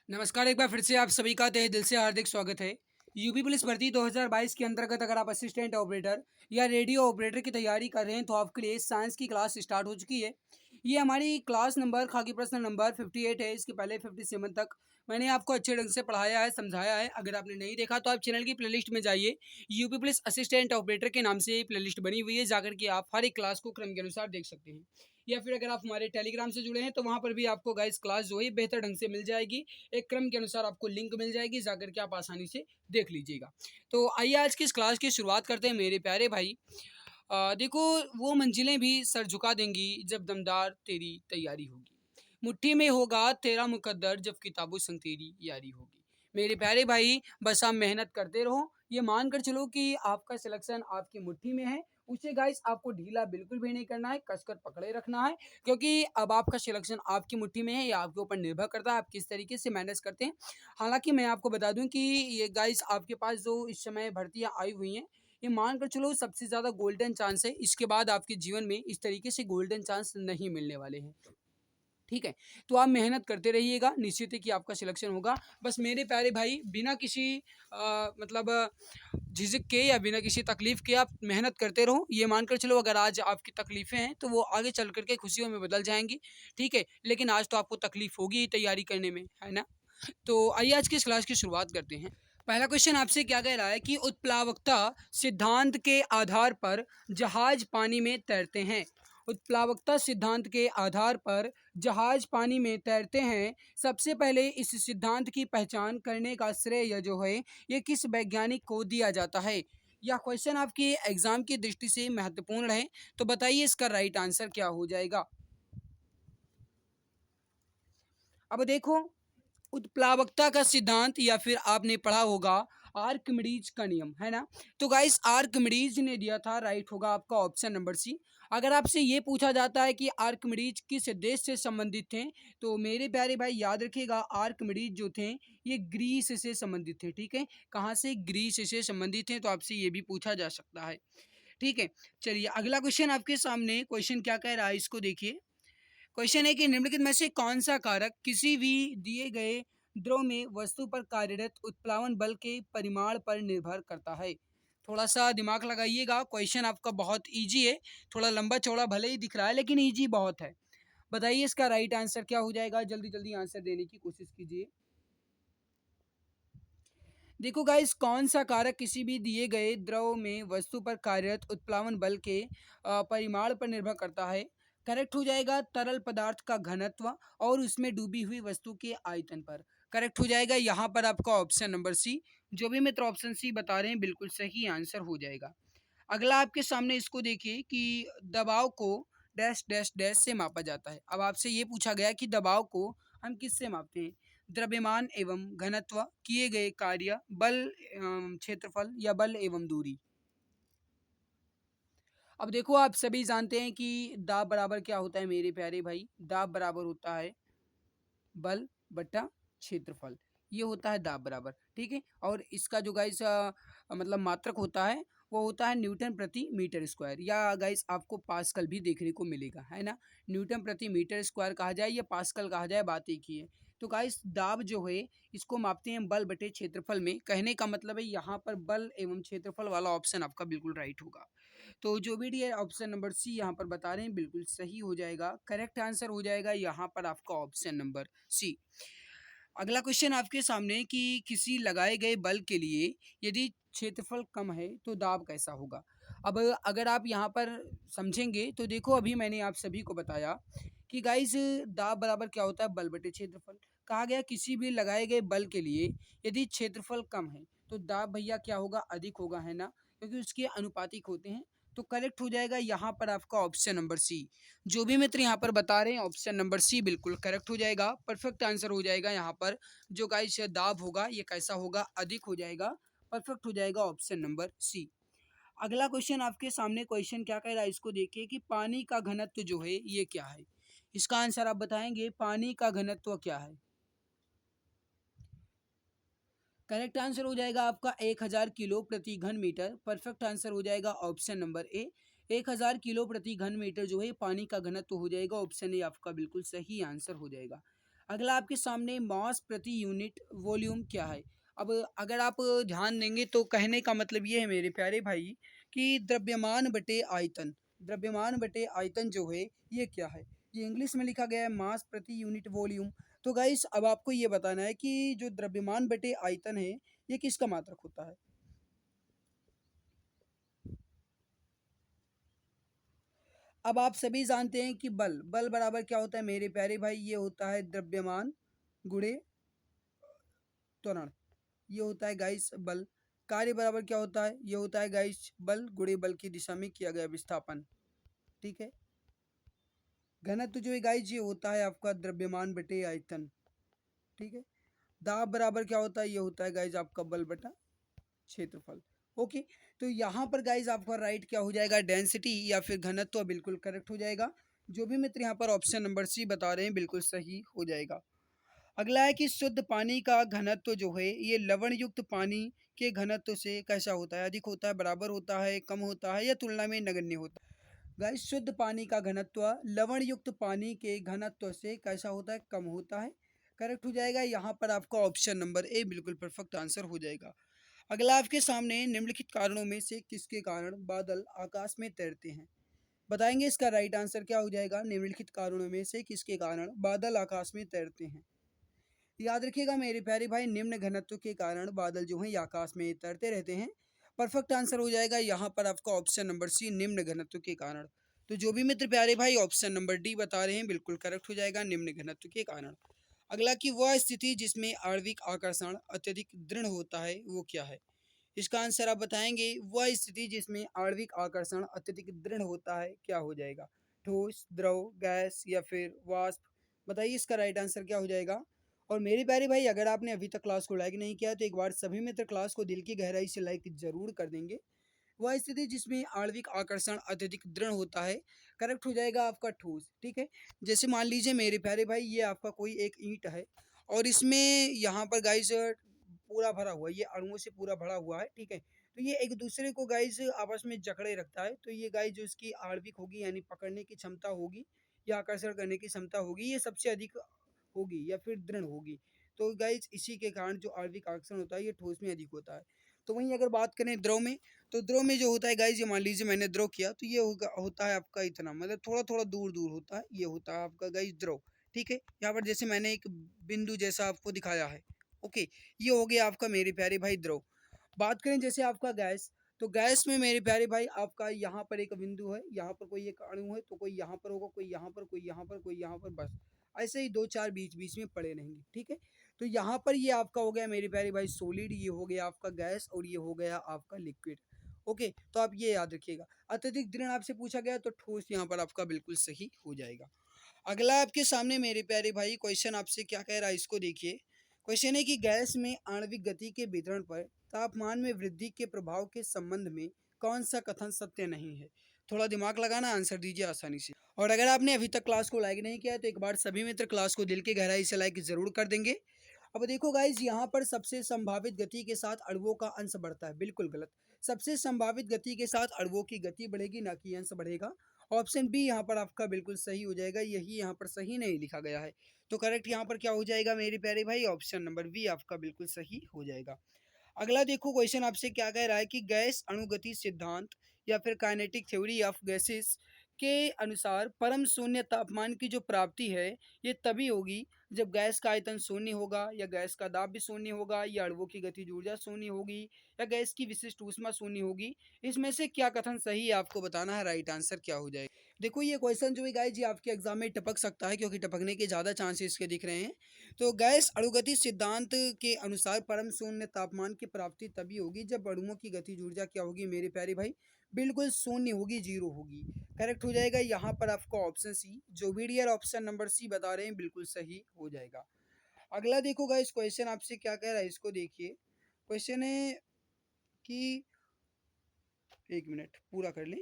नमस्कार। एक बार फिर से आप सभी का तहे दिल से हार्दिक स्वागत है। यूपी पुलिस भर्ती 2022 के अंतर्गत अगर आप असिस्टेंट ऑपरेटर या रेडियो ऑपरेटर की तैयारी कर रहे हैं तो आपके लिए साइंस की क्लास स्टार्ट हो चुकी है। ये हमारी क्लास नंबर खाकी प्रश्न नंबर 58 है। इसके पहले 57 तक मैंने आपको अच्छे ढंग से पढ़ाया है, समझाया है। अगर आपने नहीं देखा तो आप चैनल की प्लेलिस्ट में जाइए। यूपी पुलिस असिस्टेंट ऑपरेटर के नाम से प्लेलिस्ट बनी हुई है, जाकर के आप हर एक क्लास को क्रम के अनुसार देख सकते हैं। या फिर अगर आप हमारे टेलीग्राम से जुड़े हैं तो वहाँ पर भी आपको गाइस क्लास जो है बेहतर ढंग से मिल जाएगी। एक क्रम के अनुसार आपको लिंक मिल जाएगी, जाकर के आप आसानी से देख लीजिएगा। तो आइए आज की इस क्लास की शुरुआत करते हैं मेरे प्यारे भाई। देखो, वो मंजिलें भी सर झुका देंगी जब दमदार तेरी तैयारी होगी। मुट्ठी में होगा तेरा मुकद्दर जब किताबों संग तेरी यारी होगी। मेरे प्यारे भाई, बस आप मेहनत करते रहो। ये मान कर चलो कि आपका सिलेक्शन आपकी मुट्ठी में है। उसे गाइस आपको ढीला बिल्कुल भी नहीं करना है, कसकर पकड़े रखना है। क्योंकि अब आपका सिलेक्शन आपकी मुट्ठी में है, या आपके ऊपर निर्भर करता है आप किस तरीके से मैनेज करते हैं। हालांकि मैं आपको बता दूं कि ये गाइस आपके पास जो इस समय भर्तियां आई हुई हैं, ये मान कर चलो सबसे ज़्यादा गोल्डन चांस है। इसके बाद आपके जीवन में इस तरीके से गोल्डन चांस नहीं मिलने वाले हैं। ठीक है? तो आप मेहनत करते रहिएगा, निश्चित है कि आपका सिलेक्शन होगा। बस मेरे प्यारे भाई, बिना किसी मतलब झिझक के या बिना किसी तकलीफ़ के आप मेहनत करते रहो। ये मानकर चलो अगर आज आपकी तकलीफ़ें हैं, तो वो आगे चल कर के खुशियों में बदल जाएँगी, ठीक है? लेकिन आज तो आपको तकलीफ़ होगी ही तैयारी करने में, है ना? तो आइए आज की इस क्लास की शुरुआत करते हैं। पहला क्वेश्चन आपसे क्या कह रहा है कि उत्प्लावकता सिद्धांत के आधार पर जहाज पानी में तैरते हैं। उत्प्लावकता सिद्धांत के आधार पर जहाज पानी में तैरते हैं। सबसे पहले इस सिद्धांत की पहचान करने का श्रेय जो है ये किस वैज्ञानिक को दिया जाता है। यह क्वेश्चन आपके एग्जाम की दृष्टि से महत्वपूर्ण है। तो बताइए इसका राइट आंसर क्या हो जाएगा। अब देखो, उत्प्लावकता का सिद्धांत या फिर आपने पढ़ा होगा आर्किमिडीज का नियम, है ना? तो गाइस आर्किमिडीज ने दिया था, राइट होगा आपका ऑप्शन नंबर सी। अगर आपसे ये पूछा जाता है कि आर्किमिडीज किस देश से संबंधित थे, तो मेरे प्यारे भाई याद रखिएगा आर्किमिडीज जो थे ये ग्रीस से संबंधित थे। ठीक है? कहाँ से? ग्रीस से संबंधित हैं। तो आपसे ये भी पूछा जा सकता है। ठीक है? चलिए अगला क्वेश्चन आपके सामने, क्वेश्चन क्या कह रहा है इसको देखिए। क्वेश्चन है कि निम्नलिखित में से कौन सा कारक किसी भी दिए गए द्रव में वस्तु पर कार्यरत उत्प्लावन बल के परिमाण पर निर्भर करता है। थोड़ा सा दिमाग लगाइएगा, क्वेश्चन आपका बहुत इजी है। थोड़ा लंबा चौड़ा भले ही दिख रहा है लेकिन इजी बहुत है। बताइए इसका राइट आंसर क्या हो जाएगा, जल्दी जल्दी आंसर देने की कोशिश कीजिए। देखो गाइस, कौन सा कारक किसी भी दिए गए द्रव में वस्तु पर कार्यरत उत्प्लावन बल के परिमाण पर निर्भर करता है। करेक्ट हो जाएगा तरल पदार्थ का घनत्व और उसमें डूबी हुई वस्तु के आयतन पर। करेक्ट हो जाएगा यहाँ पर आपका ऑप्शन नंबर सी। जो भी मित्र ऑप्शन सी बता रहे हैं बिल्कुल सही आंसर हो जाएगा। अगला आपके सामने इसको देखिए कि दबाव को डैश डैश डैश से मापा जाता है। अब आपसे ये पूछा गया कि दबाव को हम किससे मापते हैं। द्रव्यमान एवं घनत्व, किए गए कार्य, बल क्षेत्रफल या बल एवं दूरी। अब देखो, आप सभी जानते हैं कि दाब बराबर क्या होता है मेरे प्यारे भाई। दाब बराबर होता है बल बटा क्षेत्रफल। ये होता है दाब बराबर। ठीक है? और इसका जो गाइस मतलब मात्रक होता है वो होता है न्यूटन प्रति मीटर स्क्वायर, या गाइस आपको पास्कल भी देखने को मिलेगा, है ना? न्यूटन प्रति मीटर स्क्वायर कहा जाए या पास्कल कहा जाए, बात एक ही है। तो गाइस दाब जो है इसको मापते हैं बल बटे क्षेत्रफल में। कहने का मतलब है यहाँ पर बल एवं क्षेत्रफल वाला ऑप्शन आपका बिल्कुल राइट होगा। तो जो भी डी ऑप्शन नंबर सी यहाँ पर बता रहे हैं बिल्कुल सही हो जाएगा। करेक्ट आंसर हो जाएगा यहाँ पर आपका ऑप्शन नंबर सी। अगला क्वेश्चन आपके सामने कि किसी लगाए गए बल के लिए यदि क्षेत्रफल कम है तो दाब कैसा होगा। अब अगर आप यहाँ पर समझेंगे तो देखो, अभी मैंने आप सभी को बताया कि गाइस दाब बराबर क्या होता है बल बटे क्षेत्रफल। कहा गया किसी भी लगाए गए बल के लिए यदि क्षेत्रफल कम है तो दाब भैया क्या होगा, अधिक होगा, है ना? क्योंकि उसके अनुपातिक होते हैं। तो करेक्ट हो जाएगा यहाँ पर आपका ऑप्शन नंबर सी। जो भी मित्र यहाँ पर बता रहे हैं ऑप्शन नंबर सी बिल्कुल करेक्ट हो जाएगा, परफेक्ट आंसर हो जाएगा। यहाँ पर जो गाइस दाब होगा ये कैसा होगा, अधिक हो जाएगा। परफेक्ट हो जाएगा ऑप्शन नंबर सी। अगला क्वेश्चन आपके सामने, क्वेश्चन क्या कह रहा है इसको देखिए कि पानी का घनत्व जो है ये क्या है। इसका आंसर आप बताएंगे, पानी का घनत्व क्या है। करेक्ट आंसर हो जाएगा आपका 1000 किलो प्रति घन मीटर। परफेक्ट आंसर हो जाएगा ऑप्शन नंबर ए। 1000 किलो प्रति घन मीटर जो है पानी का घनत्व हो जाएगा। ऑप्शन ए आपका बिल्कुल सही आंसर हो जाएगा। अगला आपके सामने मास प्रति यूनिट वॉल्यूम क्या है। अब अगर आप ध्यान देंगे तो कहने का मतलब ये है मेरे प्यारे भाई कि द्रव्यमान बटे आयतन जो है ये क्या है। ये इंग्लिश में लिखा गया है मास प्रति यूनिट वॉल्यूम। तो गाइस अब आपको ये बताना है कि जो द्रव्यमान बटे आयतन है ये किसका मात्रक होता है। अब आप सभी जानते हैं कि बल बल बराबर क्या होता है मेरे प्यारे भाई, ये होता है द्रव्यमान गुणे त्वरण। ये होता है गाइस बल। कार्य बराबर क्या होता है, ये होता है गाइस बल गुणे बल की दिशा में किया गया विस्थापन। ठीक है। घनत्व जो है गाइस ये होता है आपका द्रव्यमान बटे आयतन। ठीक है। दाब बराबर क्या होता है, ये होता है गाइस आपका बल बटा क्षेत्रफल। ओके। तो यहाँ पर गाइस आपका राइट क्या हो जाएगा, डेंसिटी या फिर घनत्व बिल्कुल करेक्ट हो जाएगा। जो भी मित्र यहाँ पर ऑप्शन नंबर सी बता रहे हैं बिल्कुल सही हो जाएगा। अगला है कि शुद्ध पानी का घनत्व जो है ये लवण युक्त पानी के घनत्व से कैसा होता है, अधिक होता है, बराबर होता है, कम होता है या तुलना में नगण्य होता है। गाइस शुद्ध पानी का घनत्व लवण युक्त पानी के घनत्व से कैसा होता है, कम होता है। करेक्ट हो जाएगा। यहाँ पर आपका ऑप्शन नंबर ए बिल्कुल परफेक्ट आंसर हो जाएगा। अगला आपके सामने निम्नलिखित कारणों में से किसके कारण बादल आकाश में तैरते हैं। बताएंगे इसका राइट आंसर क्या हो जाएगा। निम्नलिखित कारणों में से किसके कारण बादल आकाश में तैरते हैं। याद रखिएगा मेरे प्यारे भाई, निम्न घनत्व के कारण बादल जो हैं ये आकाश में तैरते रहते हैं। परफेक्ट आंसर हो जाएगा यहाँ पर आपका ऑप्शन नंबर सी, निम्न घनत्व के कारण। तो जो भी मित्र प्यारे भाई ऑप्शन नंबर डी बता रहे हैं बिल्कुल करेक्ट हो जाएगा, निम्न घनत्व के कारण। अगला कि वह स्थिति जिसमें आणविक आकर्षण अत्यधिक दृढ़ होता है वो क्या है। इसका आंसर आप बताएंगे। वह स्थिति जिसमें आणविक आकर्षण अत्यधिक दृढ़ होता है क्या हो जाएगा। ठोस, द्रव, गैस या फिर वाष्प। बताइए इसका राइट आंसर क्या हो जाएगा। और मेरे प्यारे भाई अगर आपने अभी तक क्लास को लाइक नहीं किया तो एक बार सभी मित्र क्लास को दिल की गहराई से लाइक जरूर कर देंगे। वह स्थिति जिसमें आणविक आकर्षण अत्यधिक दृढ़ होता है, करेक्ट हो जाएगा आपका ठोस। ठीक है। जैसे मान लीजिए मेरे प्यारे भाई ये आपका कोई एक ईंट है और इसमें यहाँ पर गाइस पूरा भरा हुआ है, ये अणुओं से पूरा भरा हुआ है। ठीक है। तो ये एक दूसरे को गाइस आपस में जकड़े रखता है। तो ये गाइस जो इसकी आणविक होगी यानी पकड़ने की क्षमता होगी या आकर्षण करने की क्षमता होगी ये सबसे अधिक होगी या फिर दृढ़ होगी। तो गाइस इसी के कारण जो आणविक आकर्षण होता है ये ठोस में अधिक होता है। तो वहीं अगर बात करें द्रव में, तो द्रव में जो होता है गाइस ये मान लीजिए मैंने द्रव किया तो ये होता है आपका इतना, मतलब थोड़ा थोड़ा दूर दूर होता है, ये होता है आपका गाइस द्रव। ठीक है। यहाँ पर जैसे मैंने एक बिंदु जैसा आपको दिखाया है। ओके। ये हो गया आपका मेरे प्यारे भाई द्रव। बात करें जैसे आपका गैस, तो गैस में मेरे प्यारे भाई आपका यहाँ पर एक बिंदु है, यहाँ पर कोई एक अणु है, तो कोई यहाँ पर होगा, कोई यहाँ पर, कोई यहाँ पर, कोई यहाँ पर, बस ऐसे ही दो चार बीच बीच में पड़े रहेंगे। ठीक है। तो यहाँ पर ये आपका हो गया मेरे प्यारे भाई सॉलिड, ये हो गया आपका गैस और ये हो गया आपका लिक्विड। ओके। तो आप ये याद रखिएगा। अत्यधिक दृढ़ आपसे पूछा गया तो ठोस यहाँ पर आपका बिल्कुल सही हो जाएगा। अगला आपके सामने मेरे प्यारे भाई क्वेश्चन आपसे क्या कह रहा है इसको देखिए। क्वेश्चन है कि गैस में आणविक गति के वितरण पर तापमान में वृद्धि के प्रभाव के संबंध में कौन सा कथन सत्य नहीं है। थोड़ा दिमाग लगाना, आंसर दीजिए आसानी से। और अगर आपने अभी तक क्लास को लाइक नहीं किया है तो एक बार सभी मित्र क्लास को दिल की गहराई से लाइक जरूर कर देंगे। अब देखो गाइज यहाँ पर सबसे संभावित गति के साथ अणुओं का अंश बढ़ता है, बिल्कुल गलत। सबसे संभावित गति के साथ अणुओं की गति बढ़ेगी ना कि अंश बढ़ेगा। ऑप्शन बी यहाँ पर आपका बिल्कुल सही हो जाएगा, यही यहाँ पर सही नहीं लिखा गया है। तो करेक्ट यहाँ पर क्या हो जाएगा मेरे प्यारे भाई, ऑप्शन नंबर बी आपका बिल्कुल सही हो जाएगा। अगला देखो क्वेश्चन आपसे क्या कह रहा है कि गैस अणुगति सिद्धांत या फिर काइनेटिक थ्योरी ऑफ गैसेस के अनुसार परम शून्य तापमान की जो प्राप्ति है ये तभी होगी जब गैस का आयतन शून्य होगा, या गैस का दाब भी शून्य होगा, या अणुओं की गतिज ऊर्जा शून्य होगी, या गैस की विशिष्ट ऊष्मा शून्य होगी। इसमें से क्या कथन सही है आपको बताना है, राइट आंसर क्या हो जाएगा। देखो ये क्वेश्चन जो है गाइस जी आपके एग्जाम में टपक सकता है क्योंकि टपकने के ज़्यादा चांसेस इसके दिख रहे हैं। तो गैस अणुगति सिद्धांत के अनुसार परम शून्य तापमान की प्राप्ति तभी होगी जब अणुओं की गतिज ऊर्जा क्या होगी मेरे प्यारे भाई, बिल्कुल शून्य होगी, जीरो होगी। करेक्ट हो जाएगा यहाँ पर आपका ऑप्शन सी, जो वीडियर ऑप्शन नंबर सी बता रहे हैं बिल्कुल सही हो जाएगा। अगला देखो गाइस क्वेश्चन आपसे क्या कह रहा है इसको देखिए। क्वेश्चन है कि एक मिनट पूरा कर लें।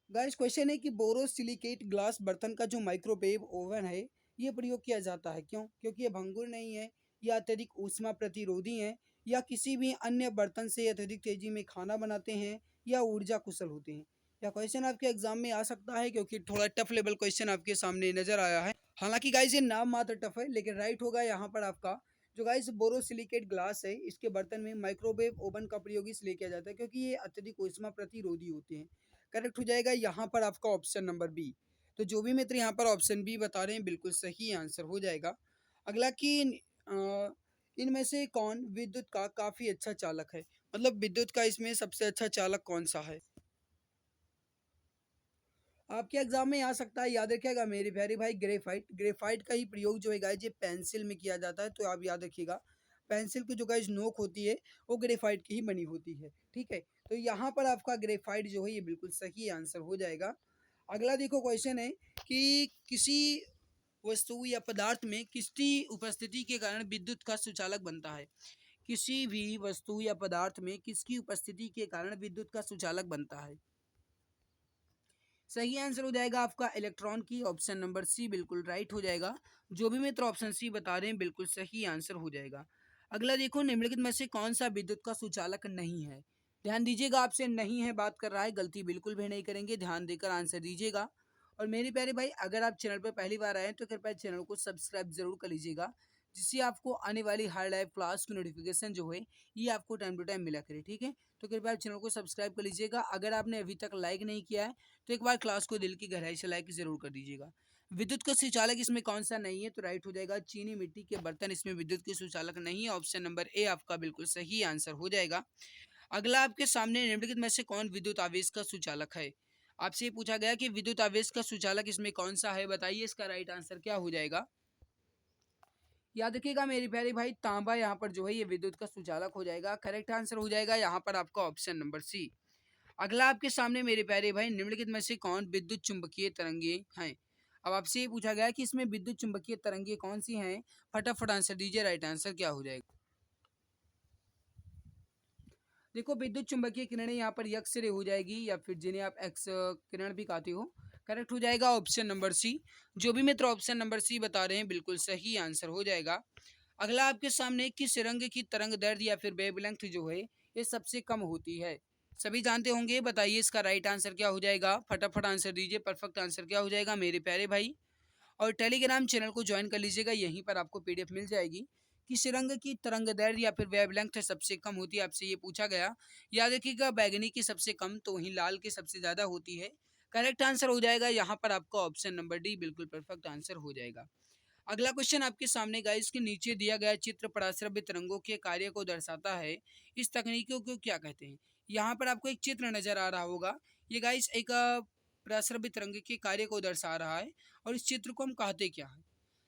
गाइस क्वेश्चन है कि बोरोसिलिकेट ग्लास बर्तन का जो माइक्रोवेव ओवन है ये प्रयोग किया जाता है, क्यों। क्योंकि ये भंगुर नहीं है, या अत्यधिक ऊष्मा प्रतिरोधी है, या किसी भी अन्य बर्तन से अत्यधिक तेजी में खाना बनाते हैं, या ऊर्जा कुशल होते हैं। या क्वेश्चन आपके एग्जाम में आ सकता है, क्योंकि थोड़ा टफ लेवल क्वेश्चन आपके सामने नजर आया है। हालांकि गाइस ये नाम मात्र टफ है, लेकिन राइट होगा यहाँ पर आपका जो गाइस बोरोसिलिकेट ग्लास है, इसके बर्तन में माइक्रोवेव ओवन का प्रयोग इसलिए किया जाता है क्योंकि ये अत्यधिक ऊष्मा प्रतिरोधी होते हैं। करेक्ट हो जाएगा यहाँ पर आपका ऑप्शन नंबर बी। तो जो भी मित्र यहाँ पर ऑप्शन बी बता रहे हैं बिल्कुल सही आंसर हो जाएगा। अगला कि इनमें से कौन विद्युत का काफी अच्छा चालक है, मतलब विद्युत का इसमें सबसे अच्छा चालक कौन सा है। आपके एग्जाम में आ सकता है, याद रखिएगा मेरे प्यारे भाई, ग्रेफाइट। ग्रेफाइट का ही प्रयोग जो है गाइज ये पेंसिल में किया जाता है, तो आप याद रखिएगा पेंसिल की जो गाइज नोक होती है वो ग्रेफाइट की ही बनी होती है। ठीक है, तो यहाँ पर आपका ग्रेफाइट जो है ये बिल्कुल सही आंसर हो जाएगा। अगला देखो क्वेश्चन है कि किसी वस्तु या पदार्थ में किसकी उपस्थिति के कारण विद्युत का सुचालक बनता है। किसी भी वस्तु या पदार्थ में किसकी उपस्थिति के कारण विद्युत का सुचालक बनता है। सही आंसर हो जाएगा आपका इलेक्ट्रॉन की, ऑप्शन नंबर सी बिल्कुल राइट हो जाएगा। जो भी मित्र ऑप्शन सी बता रहे हैं बिल्कुल सही आंसर हो जाएगा। अगला देखो, निम्नलिखित में से कौन सा विद्युत का सुचालक नहीं है। ध्यान दीजिएगा, आपसे नहीं है बात कर रहा है, गलती बिल्कुल भी नहीं करेंगे, ध्यान देकर आंसर दीजिएगा। और मेरे प्यारे भाई, अगर आप चैनल पर पहली बार आए हैं तो कृपया चैनल को सब्सक्राइब जरूर कर लीजिएगा, जिससे आपको आने वाली हर लाइव क्लास की नोटिफिकेशन जो है ये आपको टाइम टू टाइम मिला करे। ठीक है, तो कृपया आप चैनल को सब्सक्राइब कर लीजिएगा। अगर आपने अभी तक लाइक नहीं किया है तो एक बार क्लास को दिल की गहराई से लाइक जरूर कर दीजिएगा। विद्युत का सुचालक इसमें कौन सा नहीं है, तो राइट हो जाएगा चीनी मिट्टी के बर्तन, इसमें विद्युत के सुचालक नहीं है, ऑप्शन नंबर ए आपका बिल्कुल सही आंसर हो जाएगा। अगला आपके सामने निम्नलिखित में से कौन विद्युत आवेश का सुचालक है। आपसे ये पूछा गया कि विद्युत आवेश का सुचालक इसमें कौन सा है, बताइए इसका राइट आंसर क्या हो जाएगा। याद रखिएगा मेरे प्यारे भाई, तांबा यहाँ पर जो है ये विद्युत का सुचालक हो जाएगा। करेक्ट आंसर हो जाएगा यहाँ पर आपका ऑप्शन नंबर सी। अगला आपके सामने मेरे प्यारे भाई, निम्नलिखित में से कौन विद्युत चुंबकीय तरंगे हैं। अब आपसे ये पूछा गया कि इसमें विद्युत चुंबकीय तरंगे कौन सी हैं, फटाफट आंसर दीजिए, राइट आंसर क्या हो जाएगा। देखो, विद्युत चुंबकीय किरणें यहाँ पर यक्स रे हो जाएगी, या फिर जिन्हें आप एक्स किरण भी कहते हो। करेक्ट हो जाएगा ऑप्शन नंबर सी। जो भी मित्र ऑप्शन नंबर सी बता रहे हैं बिल्कुल सही आंसर हो जाएगा। अगला आपके सामने किस रंग की तरंग दैर्ध्य या फिर वेवलेंथ जो है ये सबसे कम होती है। सभी जानते होंगे, बताइए इसका राइट आंसर क्या हो जाएगा, फटाफट आंसर दीजिए, परफेक्ट आंसर क्या हो जाएगा मेरे प्यारे भाई। और टेलीग्राम चैनल को ज्वाइन कर लीजिएगा, यहीं पर आपको पीडीएफ मिल जाएगी। किस रंग की तरंग दैर्ध्य या फिर वेवलेंथ सबसे कम होती है, आपसे ये पूछा गया। याद रखिएगा, बैगनी की सबसे कम तो वहीं लाल की सबसे ज्यादा होती है। करेक्ट आंसर हो जाएगा यहाँ पर आपका ऑप्शन नंबर डी बिल्कुल परफेक्ट आंसर हो जाएगा। अगला क्वेश्चन आपके सामने गाइस के नीचे दिया गया चित्र पराश्रव्य तरंगों के कार्य को दर्शाता है, इस तकनीकों को क्या कहते हैं। यहाँ पर आपको एक चित्र नजर आ रहा होगा, ये गाइस एक पराश्रव्य तरंग के कार्य को दर्शा रहा है, और इस चित्र को हम कहते क्या है।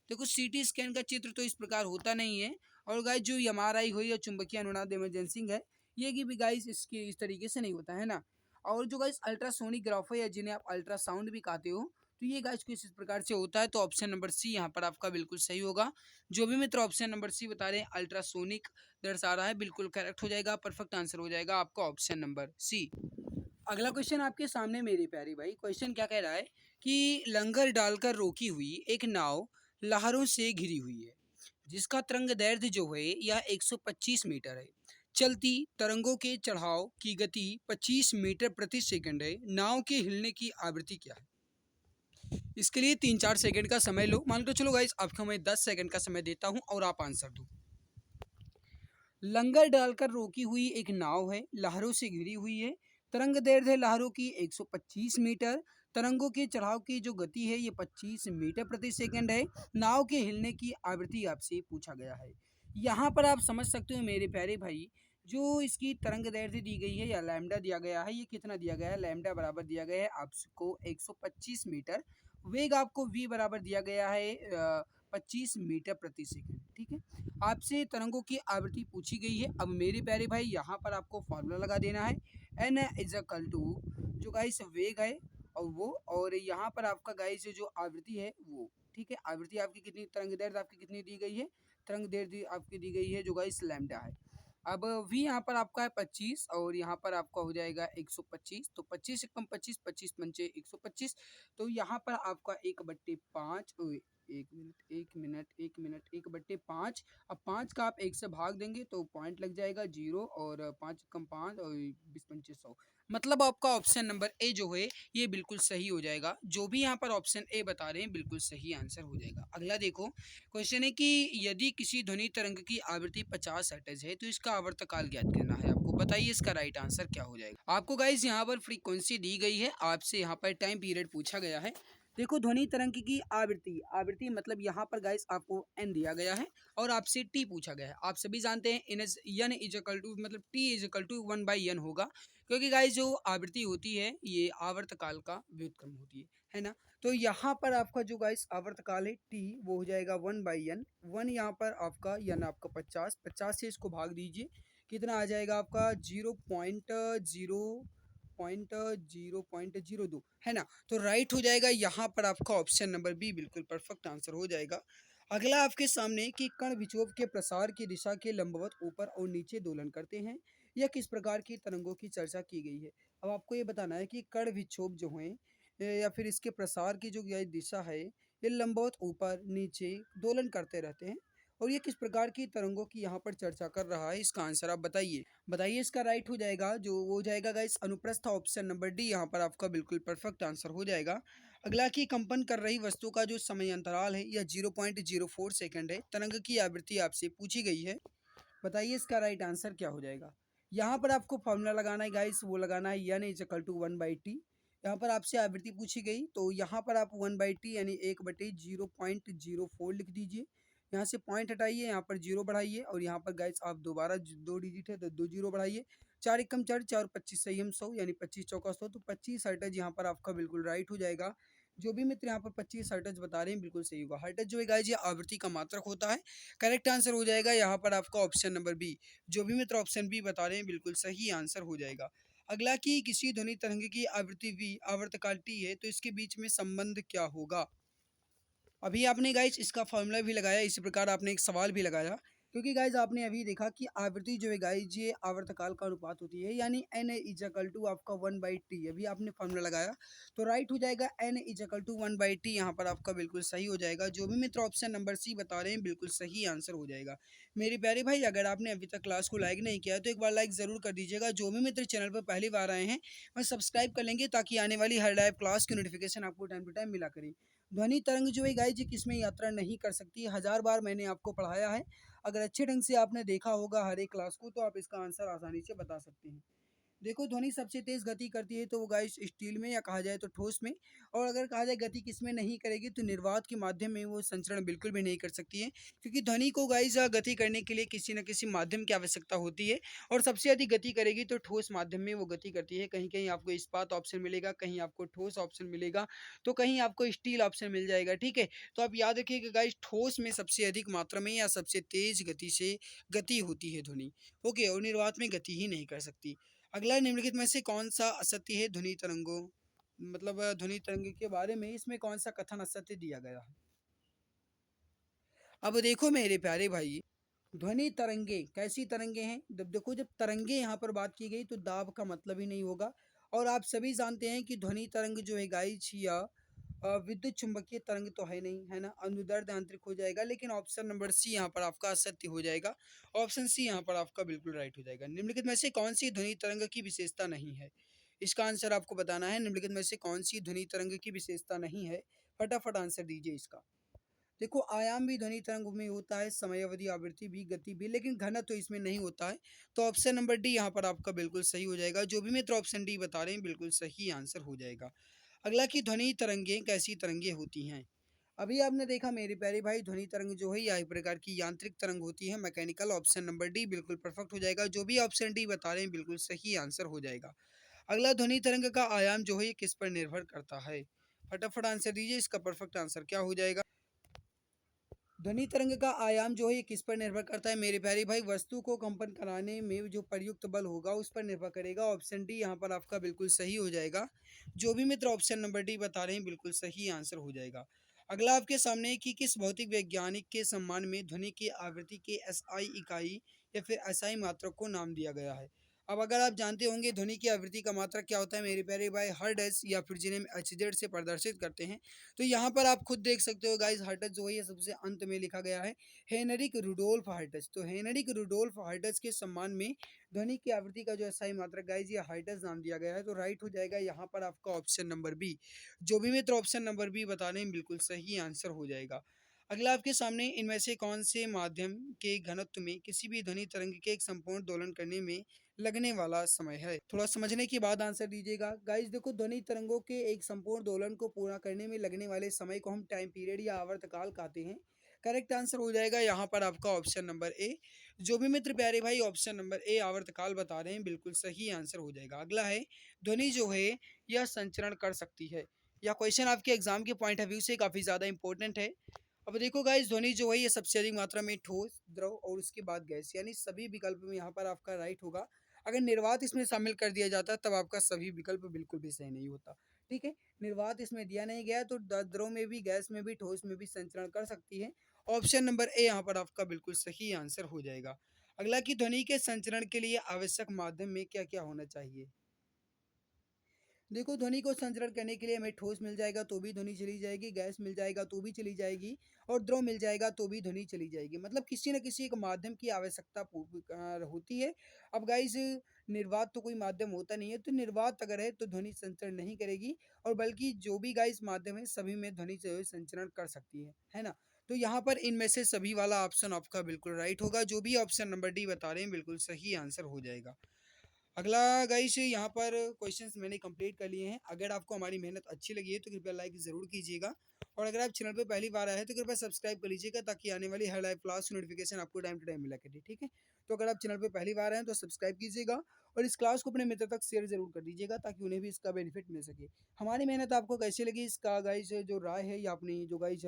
देखो, सीटी स्कैन का चित्र तो इस प्रकार होता नहीं है, और गाइस जो एमआरआई हुई या चुंबकीय अनुनाद इमरजेंसिंग है, ये की भी गाइस इसके इस तरीके से नहीं होता है ना। और जो गाइस अल्ट्रासोनिक है, या जिन्हें आप अल्ट्रासाउंड भी कहते हो, तो ये गाइस कुछ इस प्रकार से होता है, तो ऑप्शन नंबर सी यहाँ पर आपका बिल्कुल सही होगा। जो भी मित्र ऑप्शन नंबर सी बता रहे हैं अल्ट्रासोनिक दर्शा रहा है, बिल्कुल करेक्ट हो जाएगा, परफेक्ट आंसर हो जाएगा आपका ऑप्शन नंबर सी। अगला क्वेश्चन आपके सामने मेरे प्यारे भाई, क्वेश्चन क्या कह रहा है कि लंगर डालकर रोकी हुई एक नाव लहरों से घिरी हुई है, जिसका तरंग दैर्ध्य जो है यह 125 मीटर है। चलती तरंगों के चढ़ाव की गति 25 मीटर प्रति सेकंड है। नाव के हिलने की आवृत्ति क्या है। इसके लिए 3-4 सेकंड का समय लो, मान कर चलो गाइस आपको मैं 10 सेकंड का समय देता हूं और आप आंसर दो। लंगर डालकर रोकी हुई एक नाव है, लहरों से घिरी हुई है, तरंग दैर्ध्य लहरों की 125 मीटर, तरंगों के चढ़ाव की जो गति है ये 25 मीटर प्रति सेकंड है, नाव के हिलने की आवृत्ति आपसे पूछा गया है। यहाँ पर आप समझ सकते हो मेरे प्यारे भाई, जो इसकी तरंग दैर्ध्य दी गई है या लैम्डा दिया गया है, ये कितना दिया गया है, लैम्डा बराबर दिया गया है आपको 125 मीटर। वेग आपको v बराबर दिया गया है 25 मीटर प्रति सेकंड। ठीक है, आपसे तरंगों की आवृत्ति पूछी गई है। अब मेरे प्यारे भाई, यहाँ पर आपको फॉर्मूला लगा देना है, एन इज अकल टू जो गाइस वेग है और वो, और यहाँ पर आपका गाइस जो आवृत्ति है वो। ठीक है, आवृत्ति आपकी कितनी, तरंग दैर्ध्य आपकी कितनी दी गई है, तरंग दैर्ध्य आपकी दी गई है जो गाइस लैम्डा है। अब v यहाँ पर आपका है 25, और यहाँ पर आपका हो जाएगा 125, तो 25 से कम 25, 25 पंचे 125, तो यहाँ पर आपका 1/5 1 बट्टे 5। अब 5 का आप 1 से भाग देंगे तो पॉइंट लग जाएगा 0, और 5 कम 5 और 20 पंचे 100। मतलब आपका ऑप्शन नंबर ए जो है ये बिल्कुल सही हो जाएगा। जो भी यहाँ पर ऑप्शन ए बता रहे हैं बिल्कुल सही आंसर हो जाएगा। अगला देखो, क्वेश्चन है कि यदि किसी ध्वनि तरंग की आवृत्ति 50 हर्ट्ज है तो इसका आवर्तकाल ज्ञात करना है आपको। बताइए इसका राइट आंसर क्या हो जाएगा। आपको गाइस यहाँ पर फ्रीक्वेंसी दी गई है, आपसे यहाँ पर टाइम पीरियड पूछा गया है। देखो, ध्वनि तरंग की आवृत्ति, आवृत्ति मतलब यहाँ पर गाइस आपको एन दिया गया है और आपसे टी पूछा गया है। आप सभी जानते हैं एन इज इक्वल टू मतलब t is equal to 1/n होगा, क्योंकि गाइस जो आवृत्ति होती है ये आवर्तकाल का व्युत्क्रम होती है ना। तो यहाँ पर आपका जो गाइस आवर्तकाल है टी वो हो जाएगा 1/n। 1 यहाँ पर आपका यन आपका 50, 50 से इसको भाग दीजिए, कितना आ जाएगा आपका 0.02 है ना। तो राइट हो जाएगा यहाँ पर आपका ऑप्शन नंबर बी बिल्कुल परफेक्ट आंसर हो जाएगा। अगला आपके सामने कि कण विक्षोभ के प्रसार की दिशा के लंबवत ऊपर और नीचे दोलन करते हैं, यह किस प्रकार की तरंगों की चर्चा की गई है। अब आपको ये बताना है कि कण विक्षोभ जो है या फिर इसके प्रसार की जो यह दिशा है ये लंबवत ऊपर नीचे दोलन करते रहते हैं, और ये किस प्रकार की तरंगों की यहाँ पर चर्चा कर रहा है। इसका आंसर आप बताइए। बताइए इसका राइट हो जाएगा जो वो हो जाएगा गाइस अनुप्रस्थ, ऑप्शन नंबर डी यहाँ पर आपका बिल्कुल परफेक्ट आंसर हो जाएगा। अगला की कंपन कर रही वस्तु का जो समय अंतराल है यह 0.04 सेकंड है। तरंग की आवृत्ति आपसे पूछी गई है। बताइए इसका राइट आंसर क्या हो जाएगा। यहाँ पर आपको फॉर्मूला लगाना है गाइस, वो लगाना है N is equal to 1/t। यहाँ पर आपसे आवृत्ति पूछी गई तो यहाँ पर आप 1/t यानी 1/0.04 लिख दीजिए। यहाँ से पॉइंट हटाइए, यहाँ पर जीरो बढ़ाइए, और यहाँ पर गाइस आप दोबारा 2 डिजिट है तो 2 जीरो बढ़ाइए। 4 एकम 4, 4 25 सही हम 100 यानी 25 चौका 100, तो 25 हर्ट्ज यहाँ पर आपका बिल्कुल राइट हो जाएगा। जो भी मित्र यहाँ पर 25 हर्ट्ज बता रहे हैं बिल्कुल सही होगा। हर्ट्ज जो है गाइस ये आवृत्ति का मात्रक होता है। करेक्ट आंसर हो जाएगा यहाँ पर आपका ऑप्शन नंबर बी। जो भी मित्र ऑप्शन बी बता रहे हैं बिल्कुल सही आंसर हो जाएगा। अगला कि किसी ध्वनि तरंग की आवृत्ति वी आवर्तकाल टी है तो इसके बीच में संबंध क्या होगा। अभी आपने गाइज इसका फॉर्मूला भी लगाया, इसी प्रकार आपने एक सवाल भी लगाया, क्योंकि गाइज आपने अभी देखा कि आवृत्ति जो है गाइज ये आवर्तकाल का अनुपात होती है, यानी एन इज इक्वल टू आपका 1/t। अभी आपने फॉर्मूला लगाया तो राइट हो जाएगा N is equal to 1/t। यहाँ पर आपका बिल्कुल सही हो जाएगा। जो भी मित्र ऑप्शन नंबर सी बता रहे हैं बिल्कुल सही आंसर हो जाएगा। मेरे प्यारे भाई, अगर आपने अभी तक क्लास को लाइक नहीं किया है तो एक बार लाइक जरूर कर दीजिएगा। जो भी मित्र चैनल पर पहली बार आए हैं वह सब्सक्राइब कर लेंगे ताकि आने वाली हर लाइव क्लास की नोटिफिकेशन आपको टाइम टू टाइम मिला करे। ध्वनि तरंग जो है गाइस जी किसमें यात्रा नहीं कर सकती। 1000 बार मैंने आपको पढ़ाया है, अगर अच्छे ढंग से आपने देखा होगा हर एक क्लास को तो आप इसका आंसर आसानी से बता सकते हैं। देखो, ध्वनि सबसे तेज गति करती है तो वो गाइस स्टील में, या कहा जाए तो ठोस में, और अगर कहा जाए गति किसमें नहीं करेगी तो निर्वात के माध्यम में वो संचरण बिल्कुल भी नहीं कर सकती है, क्योंकि ध्वनि को गाइस गति करने के लिए किसी न किसी माध्यम की आवश्यकता होती है, और सबसे अधिक गति करेगी तो ठोस माध्यम में वो गति करती है। कहीं कहीं आपको इस्पात ऑप्शन मिलेगा, कहीं आपको ठोस ऑप्शन मिलेगा, तो कहीं आपको स्टील ऑप्शन मिल जाएगा। ठीक है, तो आप याद रखिए कि गाइस ठोस में सबसे अधिक मात्रा में या सबसे तेज गति से गति होती है ध्वनि। ओके, और निर्वात में गति ही नहीं कर सकती। अगला निम्नलिखित में से कौन सा असत्य है ध्वनि तरंगों, मतलब ध्वनि तरंग के बारे में इसमें कौन सा कथन असत्य दिया गया है। अब देखो मेरे प्यारे भाई, ध्वनि तरंगे कैसी तरंगे हैं। जब देखो, जब तरंगे यहाँ पर बात की गई तो दाब का मतलब ही नहीं होगा, और आप सभी जानते हैं कि ध्वनि तरंग जो है गाइस या विद्युत चुंबकीय तरंग तो है नहीं, है ना, अनुदैर्ध्य आंतरिक हो जाएगा। लेकिन ऑप्शन नंबर सी यहाँ पर आपका असत्य हो जाएगा। ऑप्शन सी यहाँ पर आपका बिल्कुल राइट हो जाएगा। निम्नलिखित में से कौन सी ध्वनि तरंग की विशेषता नहीं है, इसका आंसर आपको बताना है। निम्नलिखित में से कौन सी ध्वनि तरंग की विशेषता नहीं है, फटाफट आंसर दीजिए इसका। देखो, आयाम भी ध्वनि तरंग में होता है, समयावधि, आवृत्ति भी, गति भी, लेकिन घनत्व तो इसमें नहीं होता है। तो ऑप्शन नंबर डी यहाँ पर आपका बिल्कुल सही हो जाएगा। जो भी मित्र ऑप्शन डी बता रहे हैं बिल्कुल सही आंसर हो जाएगा। अगला की ध्वनि तरंगे कैसी तरंगे होती हैं। अभी आपने देखा मेरे प्यारे भाई, ध्वनि तरंग जो है यह एक प्रकार की यांत्रिक तरंग होती है, मैकेनिकल। ऑप्शन नंबर डी बिल्कुल परफेक्ट हो जाएगा। जो भी ऑप्शन डी बता रहे हैं बिल्कुल सही आंसर हो जाएगा। अगला, ध्वनि तरंग का आयाम जो है ये किस पर निर्भर करता है, फटाफट आंसर दीजिए। इसका परफेक्ट आंसर क्या हो जाएगा। ध्वनि तरंग का आयाम जो है ये किस पर निर्भर करता है मेरे प्यारे भाई, वस्तु को कंपन कराने में जो प्रयुक्त बल होगा उस पर निर्भर करेगा। ऑप्शन डी यहाँ पर आपका बिल्कुल सही हो जाएगा। जो भी मित्र ऑप्शन नंबर डी बता रहे हैं बिल्कुल सही आंसर हो जाएगा। अगला आपके सामने है कि किस भौतिक वैज्ञानिक के सम्मान में ध्वनि की आवृत्ति के एसआई इकाई या फिर एसआई मात्रक को नाम दिया गया है। अब अगर आप जानते होंगे ध्वनि की आवृत्ति का मात्रक क्या होता है मेरे प्यारे भाई, हर्ट्ज या फिर जिन्हें हम एचजेड से प्रदर्शित करते हैं। तो यहाँ पर आप खुद देख सकते हो गाइस, हर्ट्ज जो है ये सबसे अंत में लिखा गया है, हेनरिक रुडोल्फ हर्ट्ज। तो हेनरिक रुडोल्फ हर्ट्ज के सम्मान में ध्वनि की आवृत्ति का जो अस्थायी मात्रक गाइस ये हर्ट्ज नाम दिया गया है। तो राइट हो जाएगा यहाँ पर आपका ऑप्शन नंबर बी। जो भी मित्र ऑप्शन नंबर बी बता रहे हैं बिल्कुल सही आंसर हो जाएगा। अगला आपके सामने इनमें से कौन से माध्यम के घनत्व में किसी भी ध्वनि तरंग के एक संपूर्ण दोलन करने में लगने वाला समय है? थोड़ा समझने के बाद आंसर दीजिएगा। गाइस देखो, ध्वनि तरंगों के एक संपूर्ण दोलन को पूरा करने में लगने वाले समय को हम टाइम पीरियड या आवर्तकाल कहते हैं। करेक्ट आंसर हो जाएगा यहाँ पर आपका ऑप्शन नंबर ए। जो भी मित्र प्यारे भाई ऑप्शन नंबर ए आवर्तकाल बता रहे हैं बिल्कुल सही आंसर हो जाएगा। अगला है, ध्वनि जो है यह संचरण कर सकती है। यह क्वेश्चन आपके एग्जाम के पॉइंट ऑफ व्यू से काफी ज्यादा इंपॉर्टेंट है। अब देखो गाइस, ध्वनि जो है ये सबसे अधिक मात्रा में ठोस, द्रव और उसके बाद गैस, यानी सभी विकल्प में यहाँ पर आपका राइट होगा। अगर निर्वात इसमें शामिल कर दिया जाता तब आपका सभी विकल्प बिल्कुल भी सही नहीं होता। ठीक है, निर्वात इसमें दिया नहीं गया तो द्रव में भी, गैस में भी, ठोस में भी संचरण कर सकती है। ऑप्शन नंबर ए यहाँ पर आपका बिल्कुल सही आंसर हो जाएगा। अगला, की ध्वनि के संचरण के लिए आवश्यक माध्यम में क्या क्या होना चाहिए? देखो, ध्वनि को संचरण करने के लिए हमें ठोस मिल जाएगा तो भी ध्वनि चली जाएगी, गैस मिल जाएगा तो भी चली जाएगी, और द्रव मिल जाएगा तो भी ध्वनि चली जाएगी। मतलब किसी न किसी एक माध्यम की आवश्यकता होती है। अब गाइस, निर्वात तो कोई माध्यम होता नहीं है, तो निर्वात अगर है तो ध्वनि संचरण नहीं करेगी, और बल्कि जो भी गाइस माध्यम है सभी में ध्वनि जो है संचरण कर सकती है ना। तो यहाँ पर इनमें से सभी वाला ऑप्शन आपका बिल्कुल राइट होगा। जो भी ऑप्शन नंबर डी बता रहे हैं बिल्कुल सही आंसर हो जाएगा। अगला गाइस, यहाँ पर क्वेश्चंस मैंने कंप्लीट कर लिए हैं। अगर आपको हमारी मेहनत अच्छी लगी है तो कृपया लाइक ज़रूर कीजिएगा, और अगर आप चैनल पर पहली बार आए हैं तो कृपया सब्सक्राइब कर लीजिएगा, ताकि आने वाली हर लाइव क्लास की नोटिफिकेशन आपको टाइम टू टाइम मिला करे। ठीक है, तो अगर आप चैनल पर पहली बार आए हैं तो सब्सक्राइब कीजिएगा, और इस क्लास को अपने मित्र तक शेयर जरूर कर दीजिएगा, ताकि उन्हें भी इसका बेनिफिट मिल सके। हमारी मेहनत आपको कैसी लगी, इसका गाइस जो राय है या अपनी जो गाइस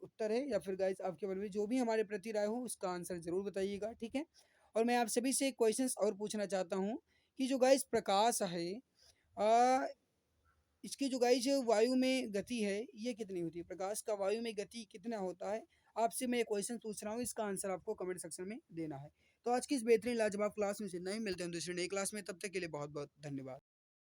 उत्तर है, या फिर गाइस आपके मन में जो भी हमारे प्रति राय हो उसका आंसर जरूर बताइएगा। ठीक है, और मैं आप सभी से क्वेश्चंस और पूछना चाहता हूँ कि जो गाइस प्रकाश है, आ, इसकी जो गाइस वायु में गति है ये कितनी होती है? प्रकाश का वायु में गति कितना होता है? आपसे मैं क्वेश्चन पूछ रहा हूँ, इसका आंसर आपको कमेंट सेक्शन में देना है। तो आज की इस बेहतरीन लाजवाब क्लास में इतना ही, मिलते हैं दूसरी नई क्लास में, तब तक के लिए बहुत बहुत धन्यवाद।